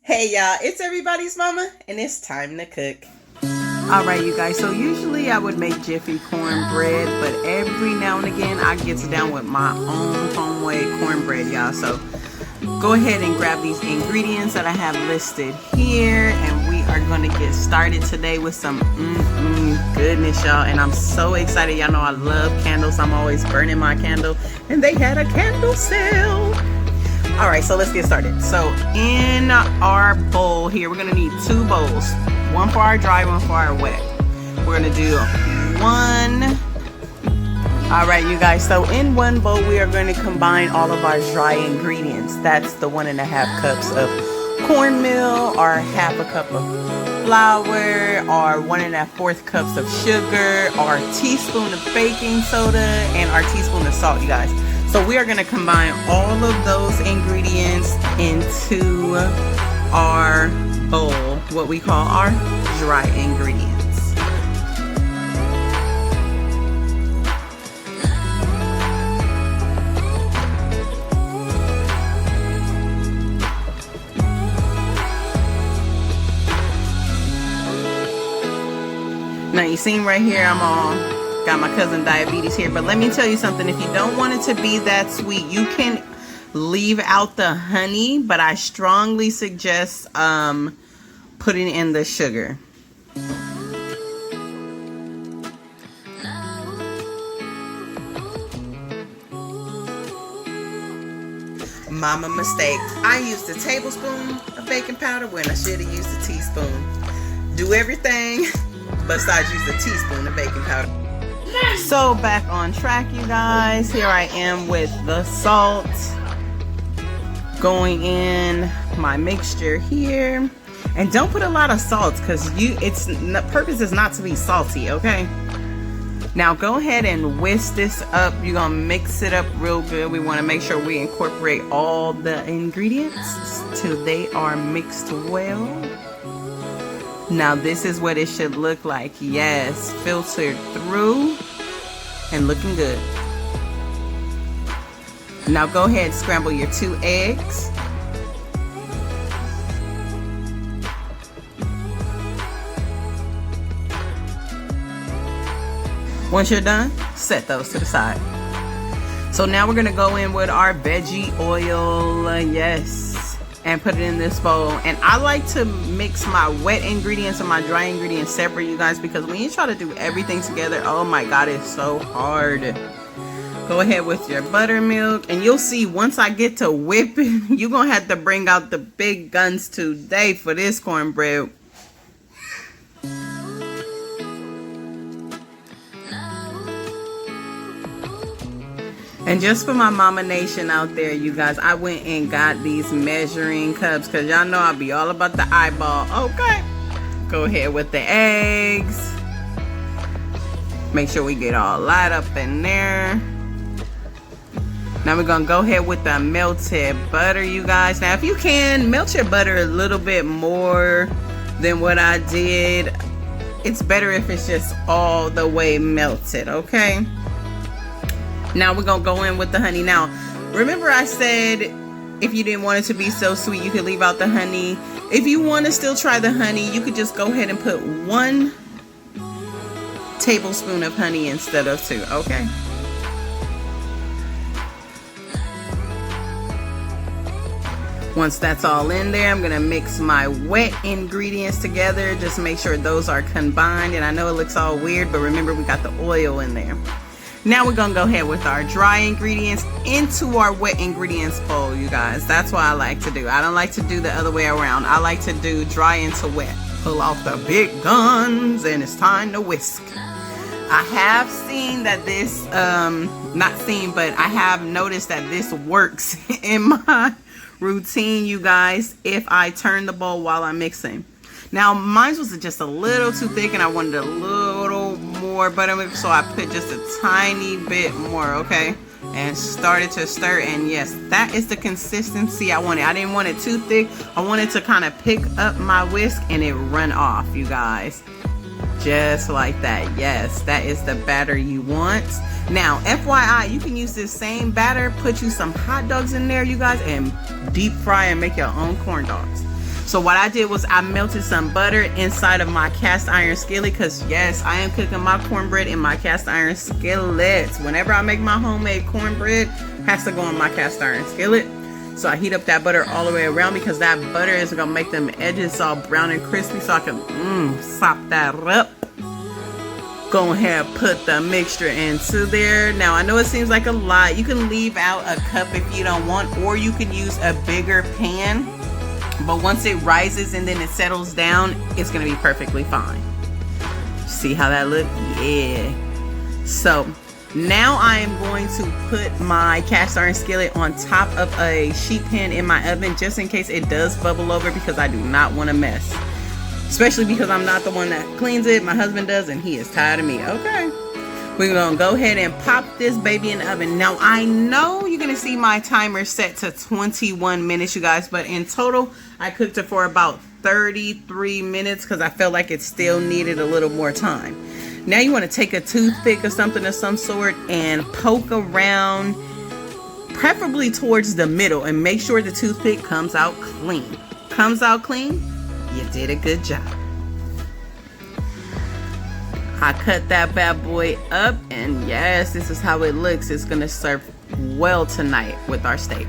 Hey y'all, it's everybody's mama, and it's time to cook. Alright you guys, so usually I would make Jiffy cornbread, but every now and again I get down with my own homemade cornbread, y'all. So go ahead and grab these ingredients that I have listed here, and we are going to get started today with some goodness, y'all. And I'm so excited. Y'all know I love candles. I'm always burning my candle, and they had a candle sale. Alright, so let's get started. So in our bowl here, we're going to need two bowls. One for our dry, one for our wet. We're going to do one. Alright, you guys, so in one bowl, we are going to combine all of our dry ingredients. That's the 1.5 cups of cornmeal, or half a cup of flour, or 1.4 cups of sugar, our teaspoon of baking soda, and our teaspoon of salt, you guys. So we are going to combine all of those ingredients into our bowl, what we call our dry ingredients. Now you see right here, I'm all got my cousin diabetes here, but let me tell you something. If you don't want it to be that sweet, you can leave out the honey, but I strongly suggest putting in the sugar. Mama mistake. I used a tablespoon of baking powder when I should have used a teaspoon. Do everything besides use a teaspoon of baking powder. So back on track, you guys. Here I am with the salt going in my mixture here. And don't put a lot of salt, because the purpose is not to be salty, okay? Now go ahead and whisk this up. You're gonna mix it up real good. We want to make sure we incorporate all the ingredients till they are mixed well. Now this is what it should look like. Yes, filtered through and looking good. Now go ahead and scramble your 2 eggs. Once you're done, set those to the side. So now we're gonna go in with our veggie oil, yes, and put it in this bowl. And I like to mix my wet ingredients and my dry ingredients separate, you guys, because when you try to do everything together, oh my god, it's so hard. Go ahead with your buttermilk, and you'll see once I get to whipping, you're gonna have to bring out the big guns today for this cornbread. And just for my mama nation out there, you guys, I went and got these measuring cups, because y'all know I'll be all about the eyeball. Okay. Go ahead with the eggs. Make sure we get all light up in there. Now we're going to go ahead with the melted butter, you guys. Now if you can, melt your butter a little bit more than what I did. It's better if it's just all the way melted, okay? Now we're going to go in with the honey. Now, remember I said if you didn't want it to be so sweet, you could leave out the honey. If you want to still try the honey, you could just go ahead and put 1 tablespoon of honey instead of 2, okay? Once that's all in there, I'm going to mix my wet ingredients together. Just make sure those are combined. And I know it looks all weird, but remember we got the oil in there. Now we're going to go ahead with our dry ingredients into our wet ingredients bowl, you guys. That's what I like to do. I don't like to do the other way around. I like to do dry into wet. Pull off the big guns, and it's time to whisk. I have seen that this, not seen, but I have noticed that this works in my routine, you guys, if I turn the bowl while I'm mixing. Now mine was just a little too thick, and I wanted a little more buttermilk, so I put just a tiny bit more, okay, and started to stir. And yes, that is the consistency I wanted. I didn't want it too thick. I wanted to kind of pick up my whisk and it run off, you guys, just like that. Yes, that is the batter you want. Now FYI, you can use this same batter, put you some hot dogs in there, you guys, and deep fry and make your own corn dogs. So what I did was I melted some butter inside of my cast iron skillet, because yes, I am cooking my cornbread in my cast iron skillet. Whenever I make my homemade cornbread, it has to go in my cast iron skillet. So I heat up that butter all the way around, because that butter is gonna make them edges all brown and crispy, so I can sop that up. Go ahead and put the mixture into there. Now I know it seems like a lot. You can leave out a cup if you don't want, or you can use a bigger pan. But once it rises and then it settles down, it's gonna be perfectly fine. See how that look? Yeah. So now I am going to put my cast iron skillet on top of a sheet pan in my oven, just in case it does bubble over, because I do not want to mess. Especially because I'm not the one that cleans it. My husband does, and he is tired of me. Okay. We're going to go ahead and pop this baby in the oven. Now, I know you're going to see my timer set to 21 minutes, you guys. But in total, I cooked it for about 33 minutes because I felt like it still needed a little more time. Now, you want to take a toothpick or something of some sort and poke around, preferably towards the middle. And make sure the toothpick comes out clean. Comes out clean? You did a good job. I cut that bad boy up, and yes, this is how it looks. It's gonna serve well tonight with our steak.